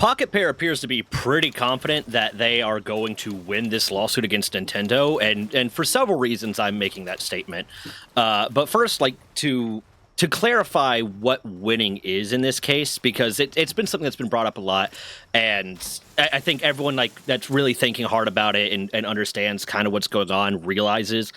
Pocketpair appears to be pretty confident that they are going to win this lawsuit against Nintendo, and for several reasons I'm making that statement. But first, like to clarify what winning is in this case, because it's been something that's been brought up a lot, and I think everyone like that's really thinking hard about it and understands kind of what's going on realizes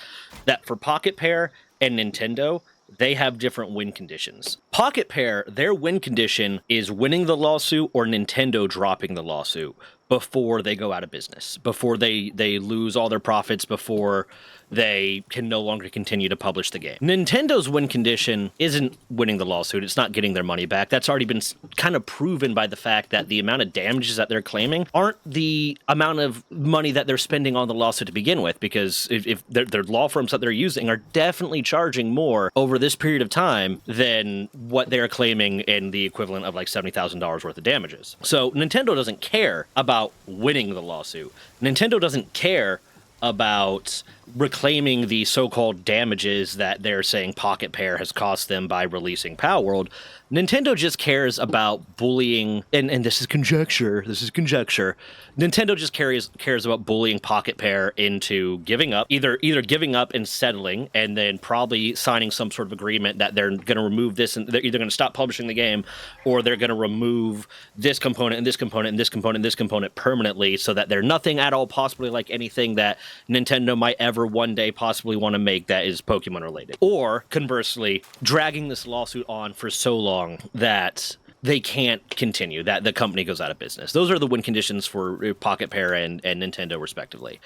that for Pocketpair and Nintendo, they have different win conditions. Pocketpair, their win condition is winning the lawsuit or Nintendo dropping the lawsuit before they go out of business, before they lose all their profits, before they can no longer continue to publish the game. Nintendo's win condition isn't winning the lawsuit. It's not getting their money back. That's already been kind of proven by the fact that the amount of damages that they're claiming aren't the amount of money that they're spending on the lawsuit to begin with, because if their law firms that they're using are definitely charging more over this period of time than what they're claiming in the equivalent of like $70,000 worth of damages. So Nintendo doesn't care about winning the lawsuit. Nintendo doesn't care about reclaiming the so-called damages that they're saying Pocketpair has cost them by releasing Palworld. Nintendo just cares about bullying, and this is conjecture. Nintendo just cares about bullying Pocketpair into giving up, either giving up and settling, and then probably signing some sort of agreement that they're going to remove this, and they're either going to stop publishing the game, or they're going to remove this component and this component and this component and this component permanently, so that they're nothing at all possibly like anything that Nintendo might ever one day possibly want to make that is Pokemon related. Or conversely, dragging this lawsuit on for so long that they can't continue, that the company goes out of business. Those are the win conditions for Pocketpair and Nintendo, respectively.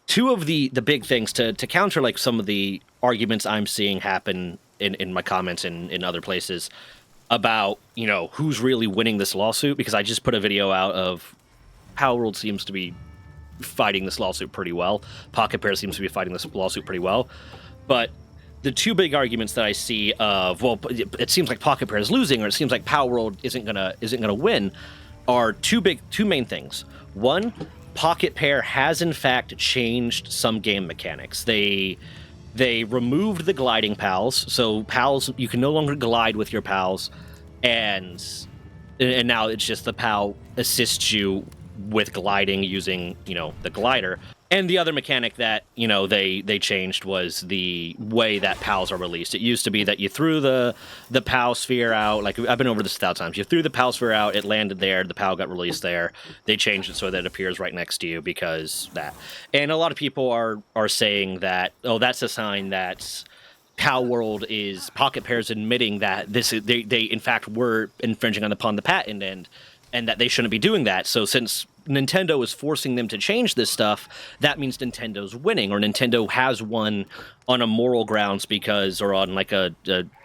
Two of the big things to counter like some of the arguments I'm seeing happen in my comments and in other places about, you know, who's really winning this lawsuit, because I just put a video out of Palworld seems to be fighting this lawsuit pretty well. Pocketpair seems to be fighting this lawsuit pretty well. But the two big arguments that I see of, well, it seems like Pocketpair is losing, or it seems like Palworld isn't gonna win, are two main things. One, Pocketpair has in fact changed some game mechanics. They removed the gliding pals, so pals, you can no longer glide with your pals, and now it's just the pal assists you with gliding using, you know, the glider. And the other mechanic that, you know, they changed was the way that pals are released. It used to be that you threw the pal sphere out, like I've been over this 1,000 times. You threw the pal sphere out, it landed there, the pal got released there. They changed it so that it appears right next to you because that. And a lot of people are saying that, oh, that's a sign that Palworld is Pocketpair's admitting that they in fact were infringing upon the patent and that they shouldn't be doing that. So since Nintendo is forcing them to change this stuff, that means Nintendo's winning, or Nintendo has won on a moral grounds because, or on like a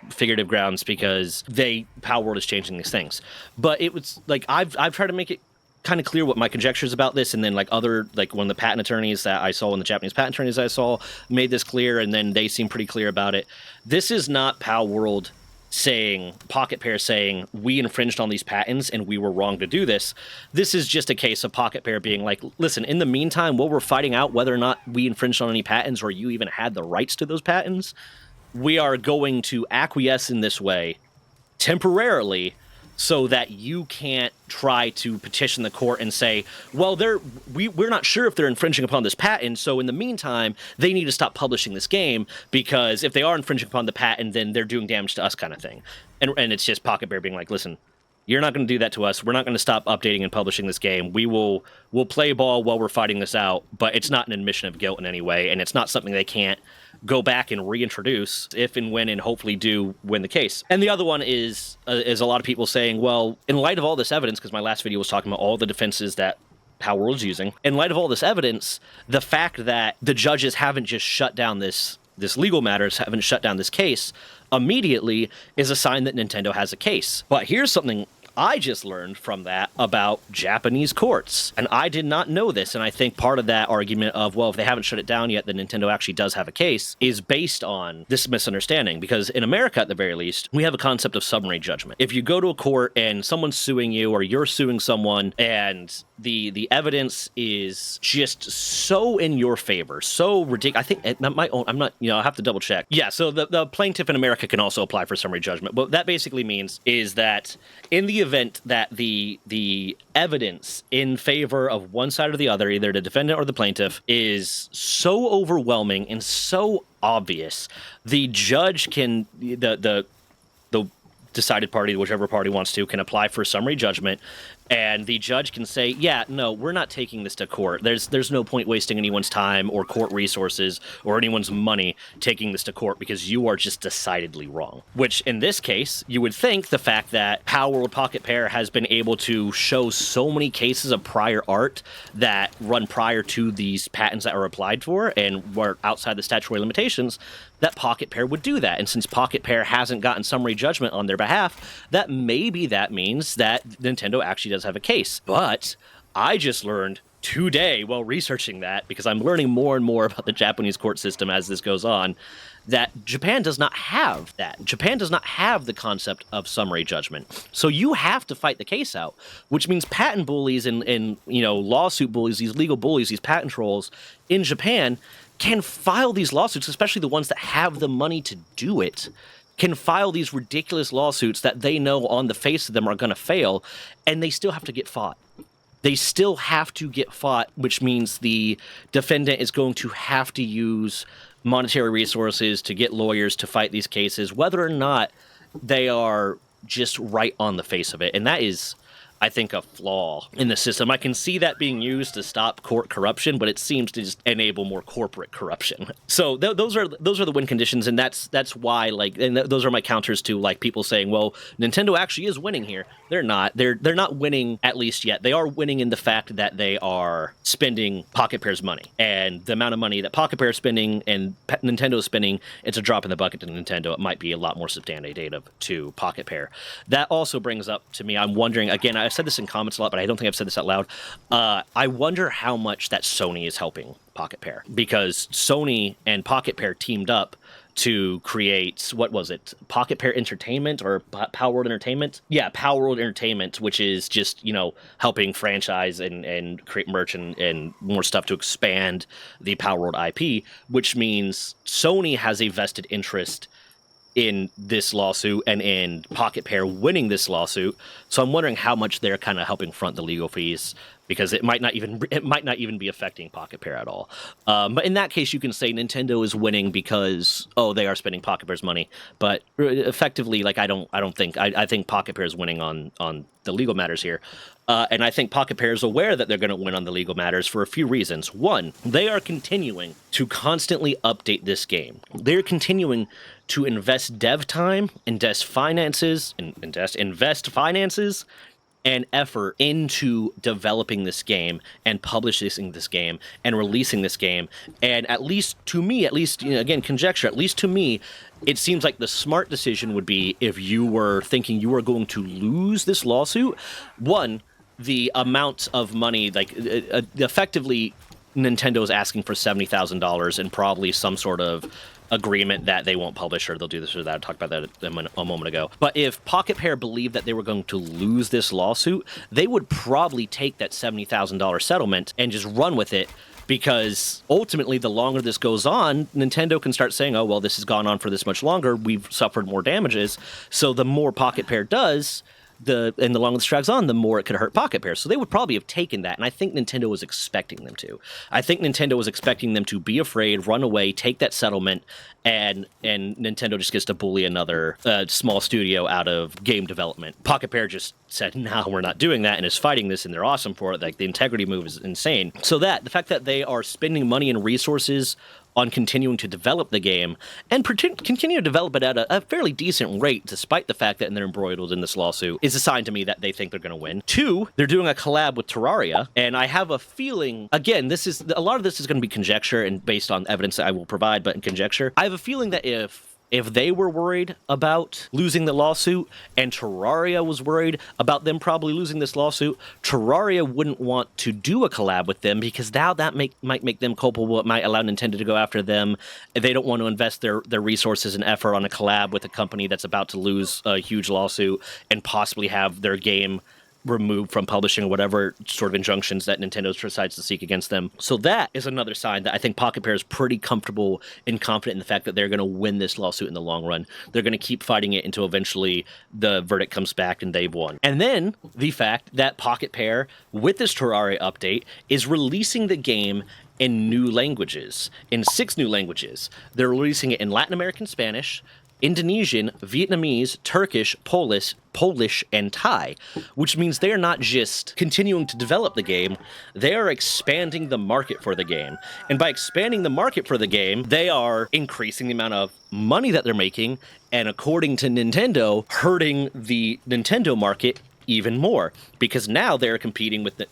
figurative grounds because Palworld is changing these things. But it was like, I've tried to make it kind of clear what my conjectures about this, and then like one of the patent attorneys that I saw, one of the Japanese patent attorneys I saw made this clear, and then they seem pretty clear about it. This is not Palworld saying, Pocketpair saying, we infringed on these patents and we were wrong to do this. This is just a case of Pocketpair being like, listen, in the meantime, while we're fighting out whether or not we infringed on any patents or you even had the rights to those patents, we are going to acquiesce in this way temporarily so that you can't try to petition the court and say, well, we're not sure if they're infringing upon this patent, so in the meantime, they need to stop publishing this game, because if they are infringing upon the patent, then they're doing damage to us, kind of thing. And it's just Pocketpair being like, listen, you're not going to do that to us. We're not going to stop updating and publishing this game. We'll play ball while we're fighting this out, but it's not an admission of guilt in any way, and it's not something they can't go back and reintroduce if and when and hopefully do win the case. And the other one is a lot of people saying, well, in light of all this evidence, because my last video was talking about all the defenses that Palworld's using, in light of all this evidence, the fact that the judges haven't just shut down this legal matters, haven't shut down this case immediately, is a sign that Nintendo has a case. But here's something I just learned from that about Japanese courts, and I did not know this, and I think part of that argument of, well, if they haven't shut it down yet, then Nintendo actually does have a case, is based on this misunderstanding, because in America, at the very least, we have a concept of summary judgment. If you go to a court and someone's suing you, or you're suing someone, and the evidence is just so in your favor, so ridiculous. I think I'm not, I have to double check. Yeah, so the plaintiff in America can also apply for summary judgment. What that basically means is that in the the event that the evidence in favor of one side or the other, either the defendant or the plaintiff, is so overwhelming and so obvious, the judge can the decided party, whichever party wants to, can apply for summary judgment, and the judge can say, yeah, no, we're not taking this to court. There's no point wasting anyone's time or court resources or anyone's money taking this to court because you are just decidedly wrong. Which, in this case, you would think the fact that Power World Pocketpair has been able to show so many cases of prior art that run prior to these patents that are applied for and were outside the statutory limitations, that Pocketpair would do that. And since Pocketpair hasn't gotten summary judgment on their behalf, that means that Nintendo actually does have a case. But I just learned today while researching that, because I'm learning more and more about the Japanese court system as this goes on, that Japan does not have that. Japan does not have the concept of summary judgment. So you have to fight the case out, which means patent bullies and lawsuit bullies, these legal bullies, these patent trolls in Japan can file these lawsuits, especially the ones that have the money to do it, can file these ridiculous lawsuits that they know on the face of them are going to fail, and they still have to get fought. They still have to get fought, which means the defendant is going to have to use monetary resources to get lawyers to fight these cases, whether or not they are just right on the face of it. And that is, I think, a flaw in the system. I can see that being used to stop court corruption, but it seems to just enable more corporate corruption. So those are the win conditions, and that's why, those are my counters to people saying, well, Nintendo actually is winning here. They're not. They're not winning, at least yet. They are winning in the fact that they are spending Pocketpair's money, and the amount of money that Pocketpair is spending and Nintendo is spending, it's a drop in the bucket to Nintendo. It might be a lot more substantiative to Pocketpair. That also brings up to me, I'm wondering, again, I've said this in comments a lot, but I don't think I've said this out loud. I wonder how much that Sony is helping Pocketpair, because Sony and Pocketpair teamed up to create, what was it, Pocketpair Entertainment or Power World Entertainment? Yeah, Power World Entertainment, which is just, helping franchise and create merch and more stuff to expand the Power World IP, which means Sony has a vested interest in this lawsuit and in Pocketpair winning this lawsuit. So I'm wondering how much they're kind of helping front the legal fees, because it might not even be affecting Pocketpair at all. But in that case, you can say Nintendo is winning because they are spending Pocketpair's money. But effectively, I think Pocketpair is winning on the legal matters here. And I think Pocketpair is aware that they're going to win on the legal matters for a few reasons. One, they are continuing to constantly update this game. They're continuing to invest dev time, invest finances, and effort into developing this game and publishing this game and releasing this game. And at least to me, again, conjecture, at least to me, it seems like the smart decision would be, if you were thinking you were going to lose this lawsuit, one, the amount of money, effectively, Nintendo is asking for $70,000 and probably some sort of agreement that they won't publish or they'll do this or that. I talked about that a moment ago. But if Pocketpair believed that they were going to lose this lawsuit, they would probably take that $70,000 settlement and just run with it, because ultimately, the longer this goes on, Nintendo can start saying, oh, well, this has gone on for this much longer, we've suffered more damages. So the more Pocketpair does, and the longer this drags on, the more it could hurt Pocketpair. So they would probably have taken that, and I think Nintendo was expecting them to. I think Nintendo was expecting them to be afraid, run away, take that settlement, and Nintendo just gets to bully another small studio out of game development. Pocketpair just said, no, we're not doing that, and is fighting this, and they're awesome for it. The integrity move is insane. So the fact that they are spending money and resources on continuing to develop the game and continue to develop it at a fairly decent rate, despite the fact that they're embroiled in this lawsuit, is a sign to me that they think they're going to win. Two, they're doing a collab with Terraria, and I have a feeling, again, a lot of this is going to be conjecture and based on evidence that I will provide, but in conjecture, I have a feeling that if they were worried about losing the lawsuit and Terraria was worried about them probably losing this lawsuit, Terraria wouldn't want to do a collab with them, because now that might make them culpable. It might allow Nintendo to go after them. They don't want to invest their resources and effort on a collab with a company that's about to lose a huge lawsuit and possibly have their game removed from publishing or whatever sort of injunctions that Nintendo decides to seek against them. So that is another sign that I think Pocketpair is pretty comfortable and confident in the fact that they're going to win this lawsuit in the long run. They're going to keep fighting it until eventually the verdict comes back and they've won. And then the fact that Pocketpair, with this Terraria update, is releasing the game in new languages, in 6 new languages. They're releasing it in Latin American Spanish, Indonesian, Vietnamese, Turkish, Polish, and Thai, which means they're not just continuing to develop the game, they are expanding the market for the game. And by expanding the market for the game, they are increasing the amount of money that they're making, and according to Nintendo, hurting the Nintendo market even more, because now they're competing with,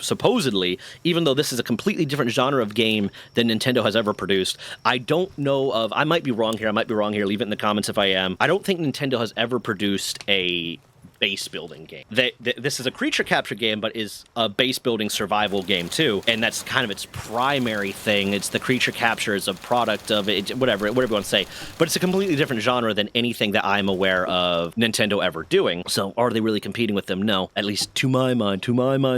supposedly, even though this is a completely different genre of game than Nintendo has ever produced. I don't know of, I might be wrong here, leave it in the comments if I am. I don't think Nintendo has ever produced a base building game. This is a creature capture game, but is a base building survival game too, and that's kind of its primary thing. It's the creature capture is a product of it, whatever you want to say, but it's a completely different genre than anything that I'm aware of Nintendo ever doing. So are they really competing with them? No, at least to my mind,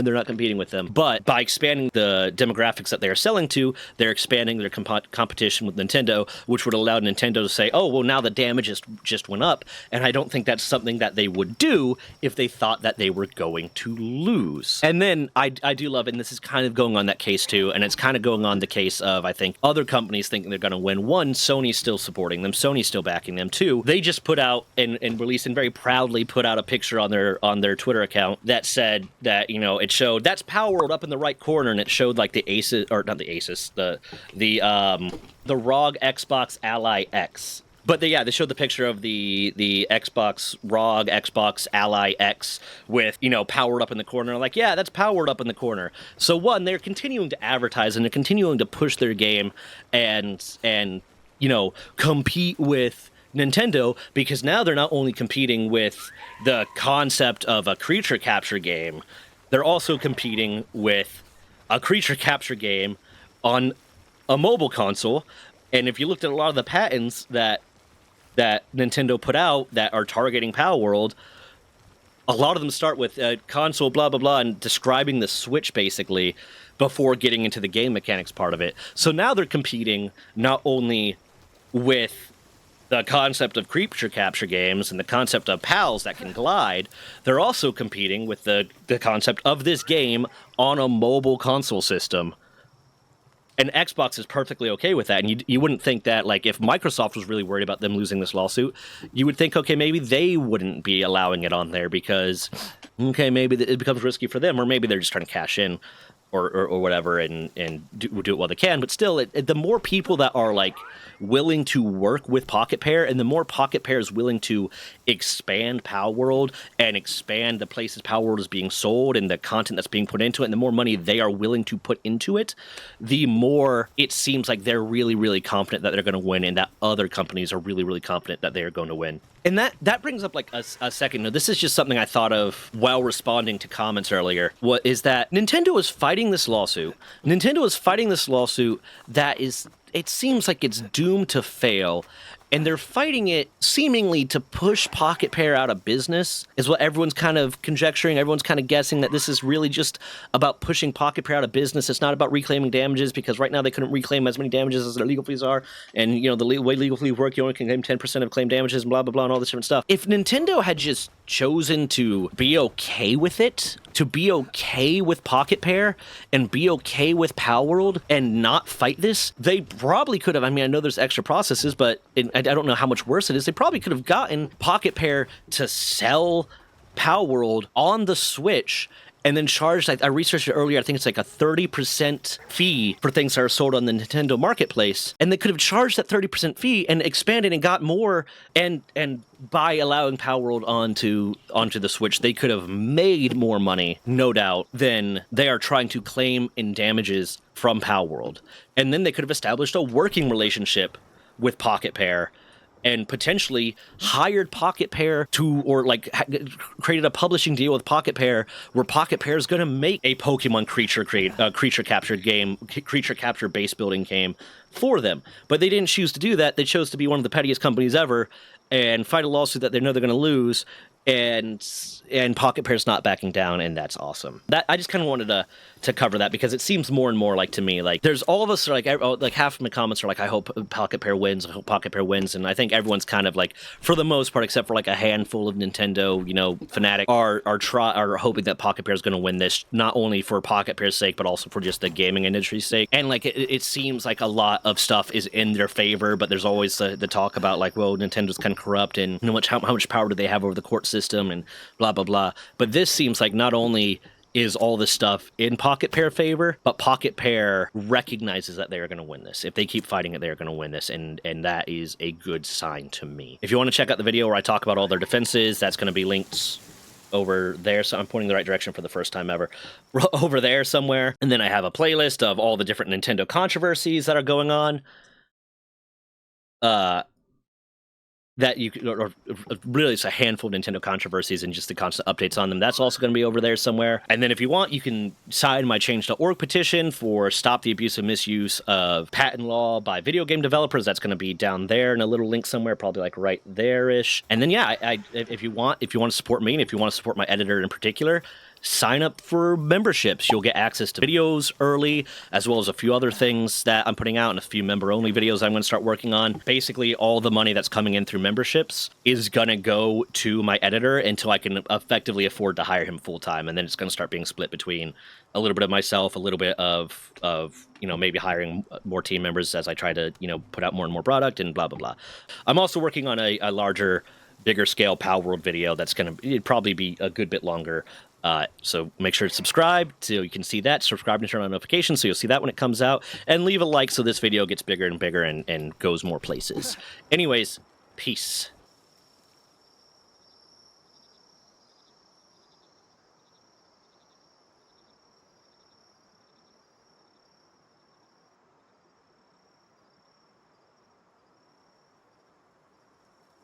they're not competing with them. But by expanding the demographics that they are selling to, they're expanding their competition with Nintendo, which would allow Nintendo to say, oh, well, now the damage just went up, and I don't think that's something that they would do if they thought that they were going to lose. And then I do love, and this is kind of going on that case too, and it's kind of going on the case of, I think, other companies thinking they're going to win. One, Sony's still supporting them. Sony's still backing them. Two, they just put out and released and very proudly put out a picture on their Twitter account that said that, you know, it showed, that's Power World up in the right corner, and it showed like the Asus, or not the Asus, the ROG Xbox Ally X. But they showed the picture of the Xbox ROG, Xbox Ally X with, you know, powered up in the corner. Like, yeah, that's powered up in the corner. So one, they're continuing to advertise and they're continuing to push their game and you know, compete with Nintendo, because now they're not only competing with the concept of a creature capture game, they're also competing with a creature capture game on a mobile console. And if you looked at a lot of the patents that Nintendo put out that are targeting Power World, a lot of them start with console blah blah blah and describing the Switch basically before getting into the game mechanics part of it. So now they're competing not only with the concept of creature capture games and the concept of pals that can glide, they're also competing with the concept of this game on a mobile console system. And Xbox is perfectly okay with that. And you wouldn't think that, like, if Microsoft was really worried about them losing this lawsuit, you would think, okay, maybe they wouldn't be allowing it on there because, okay, maybe it becomes risky for them, or maybe they're just trying to cash in or whatever and do it while they can. But still, the more people that are, like, willing to work with Pocketpair, and the more Pocketpair is willing to expand Power World and expand the places Power World is being sold and the content that's being put into it, and the more money they are willing to put into it, the more it seems like they're really, really confident that they're going to win, and that other companies are really, really confident that they are going to win. And that brings up like a second. Now, this is just something I thought of while responding to comments earlier. What is that Nintendo is fighting this lawsuit. Nintendo is fighting this lawsuit that is, it seems like it's doomed to fail, and they're fighting it seemingly to push Pocketpair out of business, is what everyone's kind of conjecturing. Everyone's kind of guessing that this is really just about pushing Pocketpair out of business. It's not about reclaiming damages, because right now they couldn't reclaim as many damages as their legal fees are. And, you know, the way legal fees work, you only can claim 10% of claim damages and blah, blah, blah, and all this different stuff. If Nintendo had just chosen to be okay with it, to be okay with Pocketpair and be okay with Power World and not fight this, they probably could have. I mean, I know there's extra processes, but I don't know how much worse it is. They probably could have gotten Pocketpair to sell Power World on the Switch and then charged, I researched it earlier, I think it's like a 30% fee for things that are sold on the Nintendo Marketplace. And they could have charged that 30% fee and expanded and got more, and by allowing Power World onto the Switch, they could have made more money, no doubt, than they are trying to claim in damages from Power World. And then they could have established a working relationship with Pocketpair and potentially hired Pocketpair to, or like created a publishing deal with Pocketpair where Pocketpair is going to make a Pokemon creature capture base building game for them. But they didn't choose to do that. They chose to be one of the pettiest companies ever and fight a lawsuit that they know they're going to lose, and Pocketpair's not backing down, and that's awesome. That I just kind of wanted to cover that because it seems more and more like to me like there's all of us are like half of my comments are like I hope Pocketpair wins, I hope Pocketpair wins, and I think everyone's kind of like for the most part except for like a handful of Nintendo fanatic are hoping that Pocketpair is going to win this, not only for Pocketpair's sake but also for just the gaming industry's sake. And like it seems like a lot of stuff is in their favor, but there's always the talk about like, well, Nintendo's kind of corrupt and how much power do they have over the court system and blah blah blah. But this seems like not only is all this stuff in Pocketpair favor, but Pocketpair recognizes that they are going to win this. If they keep fighting it, they are going to win this, and that is a good sign to me. If you want to check out the video where I talk about all their defenses, that's going to be linked over there. So I'm pointing the right direction for the first time ever. Over there somewhere. And then I have a playlist of all the different Nintendo controversies that are going on. That you or really it's a handful of Nintendo controversies and just the constant updates on them. That's also going to be over there somewhere. And then if you want, you can sign my change.org petition for stop the abuse and misuse of patent law by video game developers. That's going to be down there in a little link somewhere, probably like right there-ish. And then yeah, if you want to support me and if you want to support my editor in particular, sign up for memberships. You'll get access to videos early, as well as a few other things that I'm putting out and a few member-only videos I'm going to start working on. Basically, all the money that's coming in through memberships is going to go to my editor until I can effectively afford to hire him full-time, and then it's going to start being split between a little bit of myself, a little bit of maybe hiring more team members as I try to, put out more and more product and blah, blah, blah. I'm also working on a larger, bigger scale Pal World video that's going to probably be a good bit longer. So make sure to subscribe so you can see that. Subscribe and turn on notifications so you'll see that when it comes out. And leave a like so this video gets bigger and bigger and goes more places. Anyways, peace.